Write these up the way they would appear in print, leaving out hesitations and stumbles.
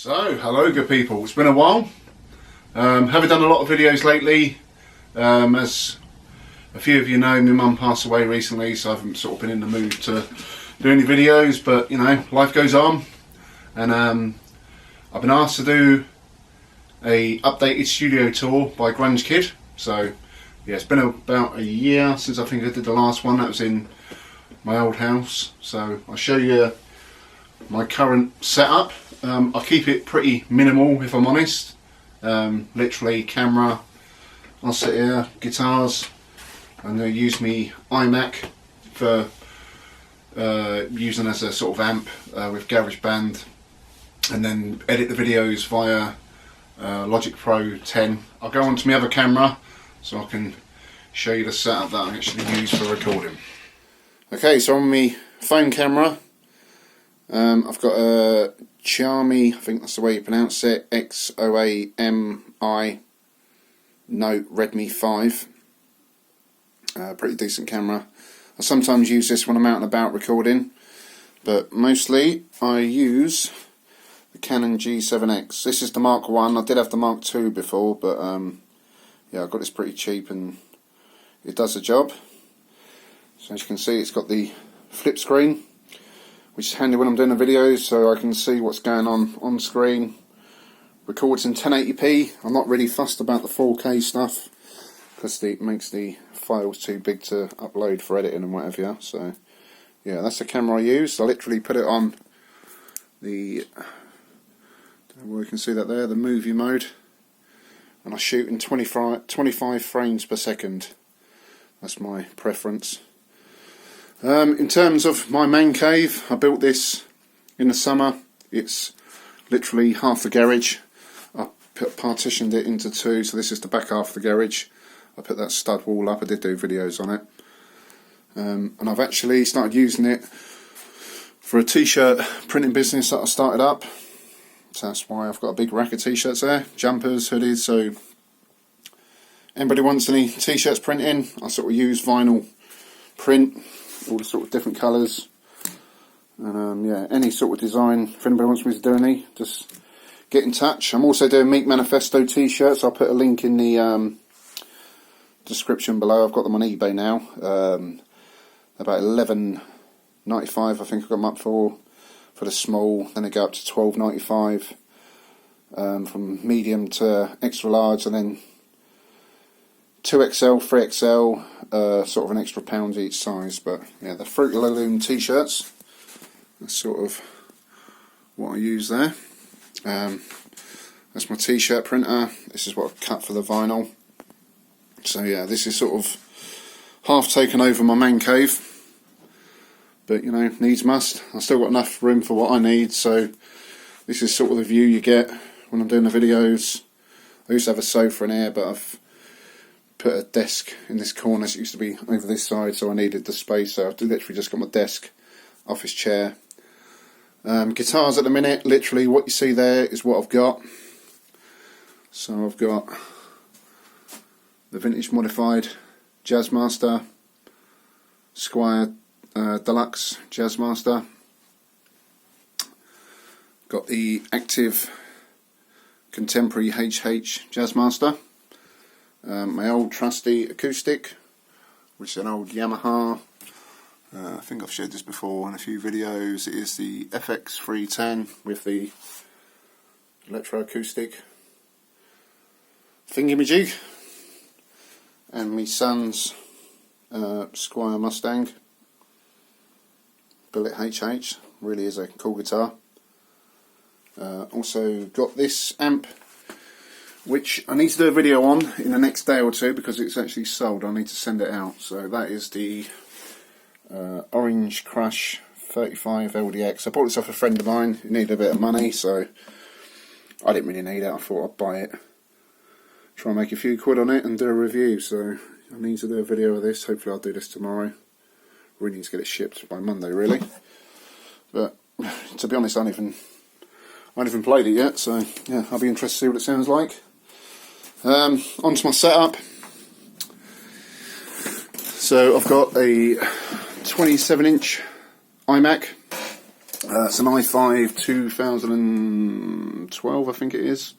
So, hello good people, it's been a while. Haven't done a lot of videos lately. As a few of you know, my mum passed away recently, so I haven't sort of been in the mood to do any videos, but you know, life goes on. And I've been asked to do a updated studio tour by Grunge Kid. So yeah, it's been about a year since I think I did the last one. That was in my old house. So I'll show you my current setup. I keep it pretty minimal, if I'm honest. Literally camera, I'll sit here, guitars. I'm going to use my iMac for using as a sort of amp with GarageBand, and then edit the videos via Logic Pro 10. I'll go on to my other camera so I can show you the setup that I actually use for recording. Okay, so on my phone camera, I've got a Xiaomi, I think that's the way you pronounce it, Xoami Note Redmi 5. Pretty decent camera. I sometimes use this when I'm out and about recording, but mostly I use the Canon G7x. This is the Mark 1. I did have the Mark 2 before, but yeah, I got this pretty cheap and it does the job. So as you can see, it's got the flip screen, which is handy when I'm doing the videos, so I can see what's going on screen. Records in 1080p. I'm not really fussed about the 4K stuff because it makes the files too big to upload for editing and whatever. Yeah. So yeah, that's the camera I use. I literally put it on the, well, you can see that there, the movie mode, and I shoot in 25 frames per second. That's my preference. In terms of my man cave, I built this in the summer. It's literally half the garage. I partitioned it into two, so this is the back half of the garage. I put that stud wall up. I did do videos on it. And I've actually started using it for a t-shirt printing business that I started up. So that's why I've got a big rack of t-shirts there, jumpers, hoodies. So anybody wants any t-shirts printing, I sort of use vinyl print, all the sort of different colours, and yeah, any sort of design. If anybody wants me to do any, just get in touch. I'm also doing Meat Manifesto t-shirts. I'll put a link in the description below. I've got them on eBay now. About $11.95 I think I got them up for the small. Then they go up to $12.95 from medium to extra large, and then 2XL, 3XL, sort of an extra £1 each size. But yeah, the Fruit of the Loom t-shirts, that's sort of what I use there. That's my t-shirt printer. This is what I've cut for the vinyl. So yeah, this is sort of half taken over my man cave, but you know, needs must. I've still got enough room for what I need, so this is sort of the view you get when I'm doing the videos. I used to have a sofa in here, but I've put a desk in this corner. It used to be over this side, so I needed the space, so I've literally just got my desk, office chair. Guitars at the minute, literally what you see there is what I've got. So I've got the vintage modified Jazzmaster, Squire Deluxe Jazzmaster. Got the active contemporary HH Jazzmaster. My old trusty acoustic, which is an old Yamaha. I think I've showed this before in a few videos. It is the FX310 with the electroacoustic thingamajig, and my son's Squire Mustang Bullet HH. Really is a cool guitar. Also got this amp, which I need to do a video on in the next day or two because it's actually sold. I need to send it out. So that is the Orange Crush 35 LDX. I bought this off a friend of mine who needed a bit of money, so I didn't really need it. I thought I'd buy it, try and make a few quid on it and do a review. So I need to do a video of this. Hopefully I'll do this tomorrow. Really need to get it shipped by Monday really. But to be honest, I haven't even played it yet, so yeah, I'll be interested to see what it sounds like. Onto my setup. So I've got a 27-inch iMac. It's an i5 2012 12, I think it is.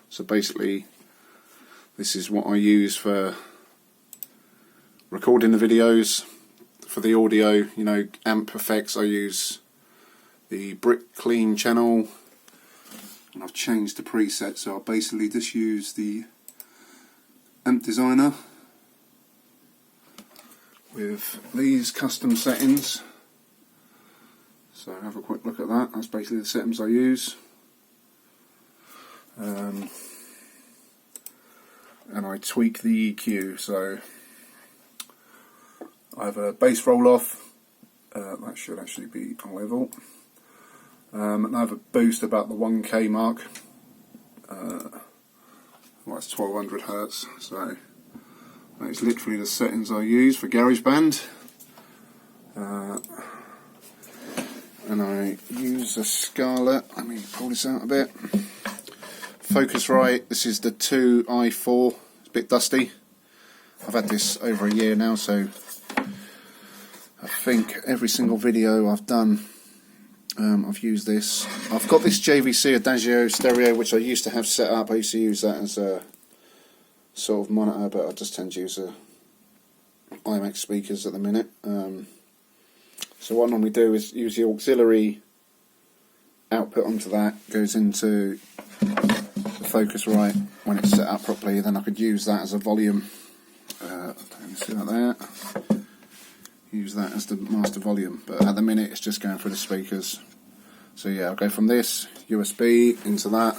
So basically, this is what I use for recording the videos. For the audio, you know, amp effects, I use the Brick Clean channel, and I've changed the preset, so I basically just use the amp designer with these custom settings. So have a quick look at that. That's basically the settings I use. And I tweak the EQ, so I have a bass roll off, that should actually be on level, and I have a boost about the 1K mark, well, that's 1200 Hz, so that is literally the settings I use for GarageBand. And I use a Scarlett. Let me pull this out a bit. Focusrite, this is the 2i4, it's a bit dusty. I've had this over a year now, so I think every single video I've done, I've used this. I've got this JVC Adagio stereo, which I used to have set up. I used to use that as a sort of monitor, but I just tend to use the iMac speakers at the minute. So what I normally do is use the auxiliary output onto that, goes into the Focusrite when it's set up properly, then I could use that as a volume. See that there? Use that as the master volume, but at the minute it's just going through the speakers. So yeah, I'll go from this USB into that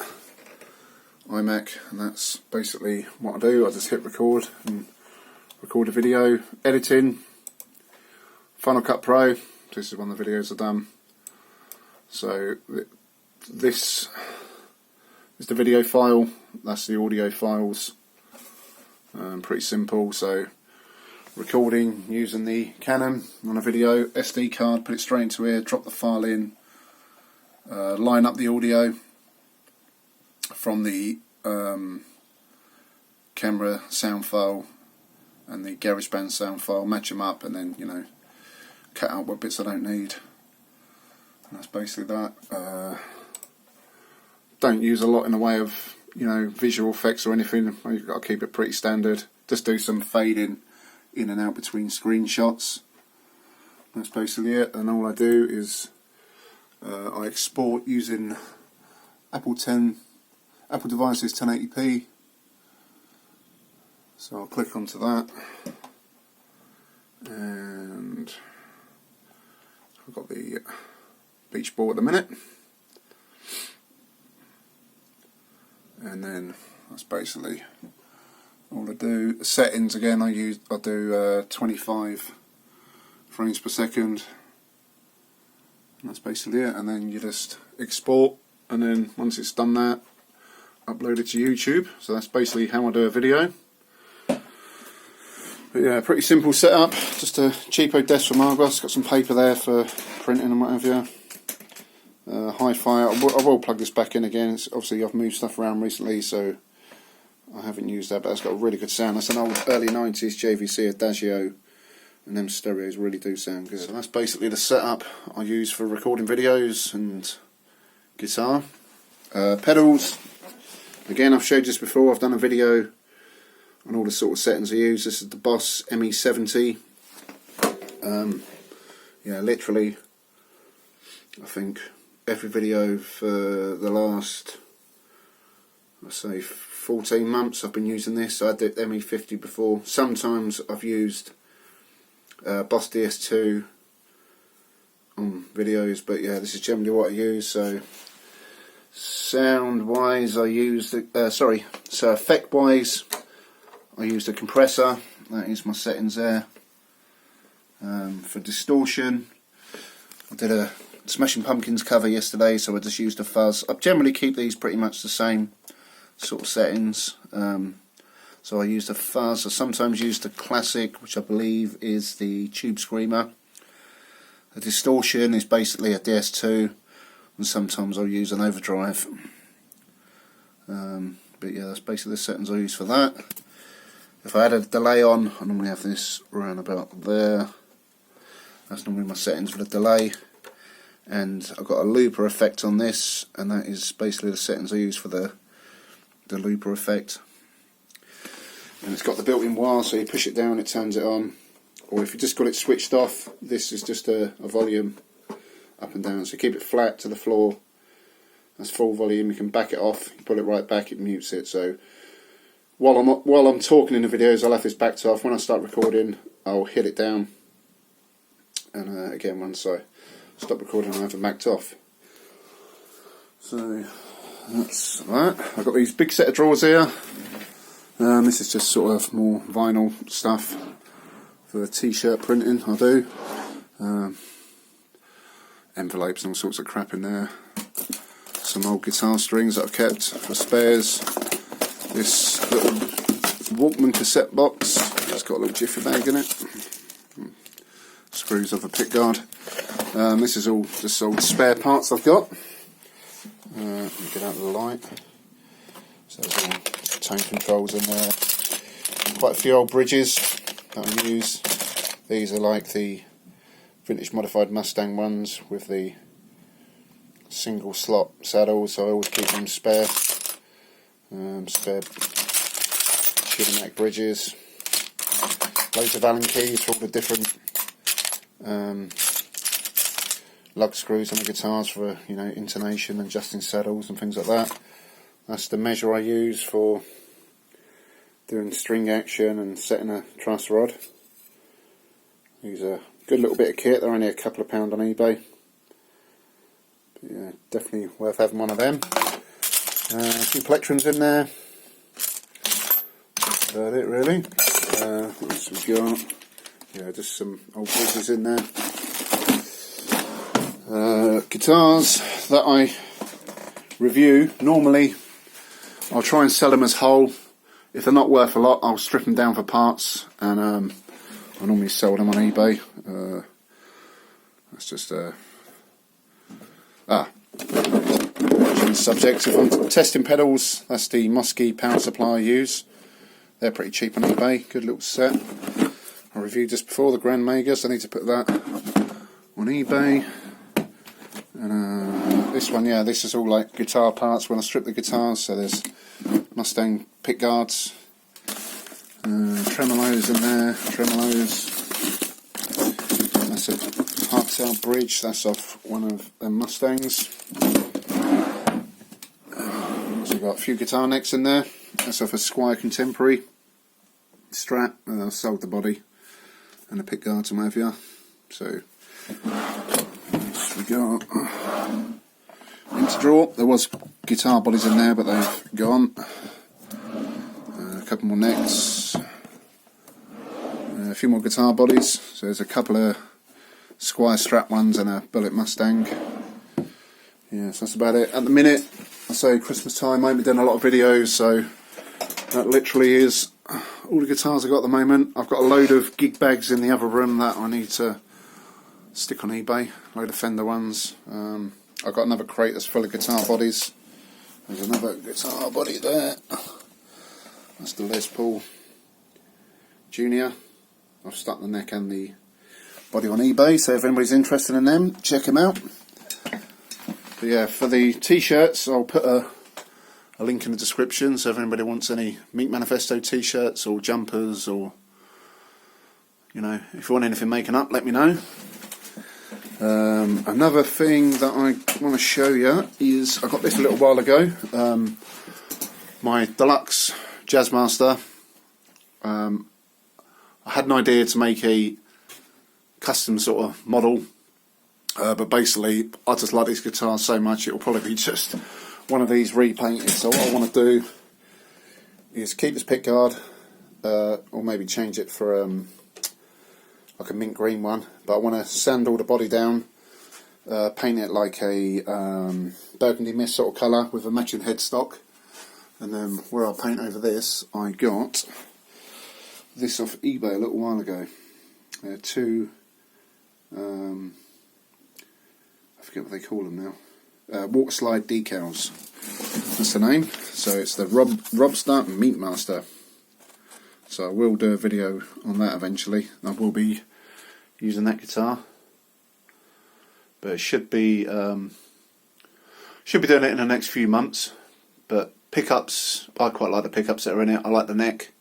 iMac, and that's basically what I do. I just hit record and record a video. Editing, Final Cut Pro, this is one of the videos I've done. So this is the video file, that's the audio files. Pretty simple. So recording using the Canon on a video, SD card, put it straight into here, drop the file in, line up the audio from the camera sound file and the GarageBand sound file, match them up, and then, you know, cut out what bits I don't need. And that's basically that. Don't use a lot in the way of, you know, visual effects or anything. You've got to keep it pretty standard. Just do some fading in and out between screenshots. That's basically it. And all I do is I export using Apple devices 1080p. So I'll click onto that, and I've got the beach ball at the minute, and then that's basically all I do. Settings again, I do 25 frames per second, and that's basically it. And then you just export, and then once it's done that, upload it to YouTube. So that's basically how I do a video. But yeah, pretty simple setup. Just a cheapo desk from Argos. Got some paper there for printing and what have you. Hi-Fi. I will plug this back in again. It's obviously I've moved stuff around recently, so I haven't used that. But it's got a really good sound. That's an old early 90s JVC Adagio, and them stereos really do sound good. So that's basically the setup I use for recording videos and guitar. Pedals. Again, I've showed this before. I've done a video on all the sort of settings I use. This is the Boss ME70. Yeah, literally, I think every video for the last, I say, 14 months I've been using this. I did ME50 before. Sometimes I've used Boss DS2 on videos, but yeah, this is generally what I use. So sound wise, I use the so effect wise, I used a compressor. That is my settings there. For distortion, I did a Smashing Pumpkins cover yesterday, so I just used a fuzz. I generally keep these pretty much the same sort of settings. So I used a fuzz. I sometimes use the classic, which I believe is the Tube Screamer. The distortion is basically a DS2, and sometimes I'll use an overdrive. But yeah, that's basically the settings I use for that. If I had a delay on, I normally have this around about there. That's normally my settings for the delay. and I've got a looper effect on this, and that is basically the settings I use for the looper effect. And it's got the built-in wire, so you push it down, it turns it on. Or if you just got it switched off, this is just a volume up and down. So keep it flat to the floor. That's full volume. You can back it off. You pull it right back, it mutes it. So while I'm talking in the videos, I'll have this backed off. When I start recording, I'll hit it down. And again, once I stop recording, I have it backed off. So that's that. I've got these big set of drawers here. This is just sort of more vinyl stuff for t-shirt printing. I do envelopes and all sorts of crap in there. Some old guitar strings that I've kept for spares. This little Walkman cassette box. It's got a little jiffy bag in it. Screws of a pickguard. This is all just old spare parts I've got. Let me get out of the light. So there's all tone controls in there. Quite a few old bridges that I use. These are like the vintage modified Mustang ones with the single slot saddles, so I always keep them spare. Spare Shimmack bridges. Loads of Allen keys for all the different lug screws on the guitars for, you know, intonation and adjusting saddles and things like that. That's the measure I use for doing string action and setting a truss rod. These are a good little bit of kit. They're only a couple of pound on eBay. But yeah, definitely worth having one of them. A few plectrums in there. That's about it really. What else have we got? Yeah, just some old bridges in there. Guitars that I review, normally I'll try and sell them as whole. If they're not worth a lot, I'll strip them down for parts, and I normally sell them on eBay. That's just subject. If I'm testing pedals, that's the Muskie power supply I use. They're pretty cheap on eBay. Good little set. I reviewed just before the Grand Magas. I need to put that on eBay. And this one, yeah, this is all like guitar parts when I strip the guitars. So there's Mustang pickguards, tremolos in there, tremolos. That's a half-tail bridge. That's off one of the Mustangs. So we've got a few guitar necks in there. That's off a Squire Contemporary Strat, and I've sold the body and the pickguards and what have you. So we got into drawer. There was guitar bodies in there, but they've gone. A couple more necks. A few more guitar bodies. So there's a couple of Squire Strat ones and a Bullet Mustang. Yeah, so that's about it. At the minute, I say Christmas time, I haven't been doing a lot of videos, so that literally is all the guitars I've got at the moment. I've got a load of gig bags in the other room that I need to stick on eBay. A load of Fender ones. I've got another crate that's full of guitar bodies. There's another guitar body there. That's the Les Paul Junior. I've stuck the neck and the body on eBay, so if anybody's interested in them, check them out. But yeah, for the t-shirts, I'll put a link in the description, so if anybody wants any Meat Manifesto t-shirts or jumpers, or, you know, if you want anything making up, let me know. Another thing that I want to show you is, I got this a little while ago, my Deluxe Jazzmaster. I had an idea to make a custom sort of model, but basically I just like this guitar so much it will probably be just one of these repainted. So what I want to do is keep this pickguard, or maybe change it for like a mint green one, but I want to sand all the body down, paint it like a burgundy mist sort of colour with a matching headstock, and then where I'll paint over this, I got this off eBay a little while ago. Two, I forget what they call them now, water slide decals, that's the name. So it's the Robster Meat Master. So I will do a video on that eventually. I will be using that guitar. but it should be doing it in the next few months. But pickups, I quite like the pickups that are in it. I like the neck,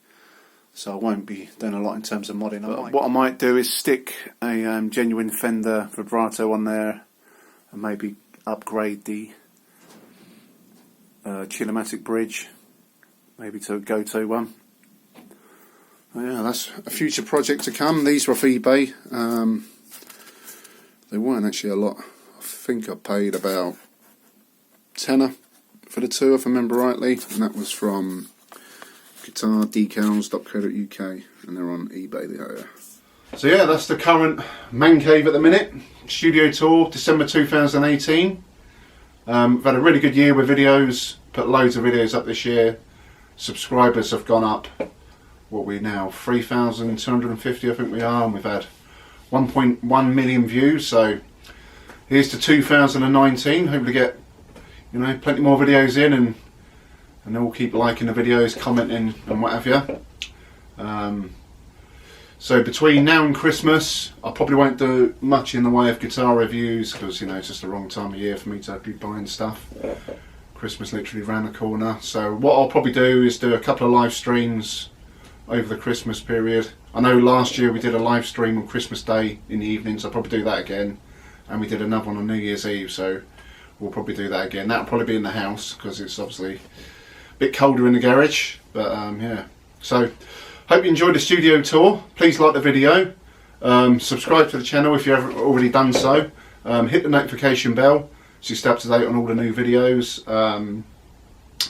so I won't be doing a lot in terms of modding. But what I might do is stick a genuine Fender vibrato on there, and maybe upgrade the Chillimatic bridge, maybe to a Go-To one. Yeah, that's a future project to come. These were off eBay. They weren't actually a lot. I think I paid about £10 for the two, if I remember rightly, and that was from guitardecals.co.uk, and they're on eBay. They are. So yeah, that's the current man cave at the minute. Studio tour, December 2018. We've had a really good year with videos. Put loads of videos up this year. Subscribers have gone up. What are we now? 3,250 I think we are, and we've had 1.1 million views. So here's to 2019. Hopefully get, you know, plenty more videos in, and all keep liking the videos, commenting and what have you. So between now and Christmas, I probably won't do much in the way of guitar reviews, because, you know, it's just the wrong time of year for me to be buying stuff. Christmas literally round the corner. So what I'll probably do is do a couple of live streams over the Christmas period. I know last year we did a live stream on Christmas Day in the evening, so I'll probably do that again. And we did another one on New Year's Eve, so we'll probably do that again. That'll probably be in the house, because it's obviously a bit colder in the garage. But yeah, so hope you enjoyed the studio tour. Please like the video, subscribe to the channel if you haven't already done so, hit the notification bell so you stay up to date on all the new videos.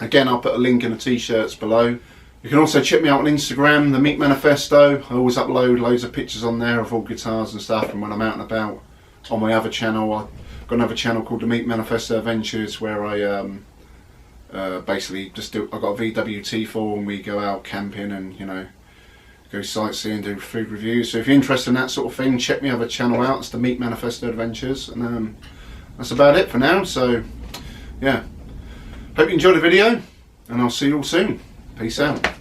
Again, I'll put a link in the t-shirts below. You can also check me out on Instagram, the Meat Manifesto. I always upload loads of pictures on there of all guitars and stuff, and when I'm out and about. On my other channel, I've got another channel called the Meat Manifesto Adventures, where I basically just do, I've got a VWT4, and we go out camping and, you know, go sightseeing, do food reviews. So if you're interested in that sort of thing, check my other channel out. It's the Meat Manifesto Adventures, and that's about it for now. So yeah, hope you enjoyed the video, and I'll see you all soon. Peace out.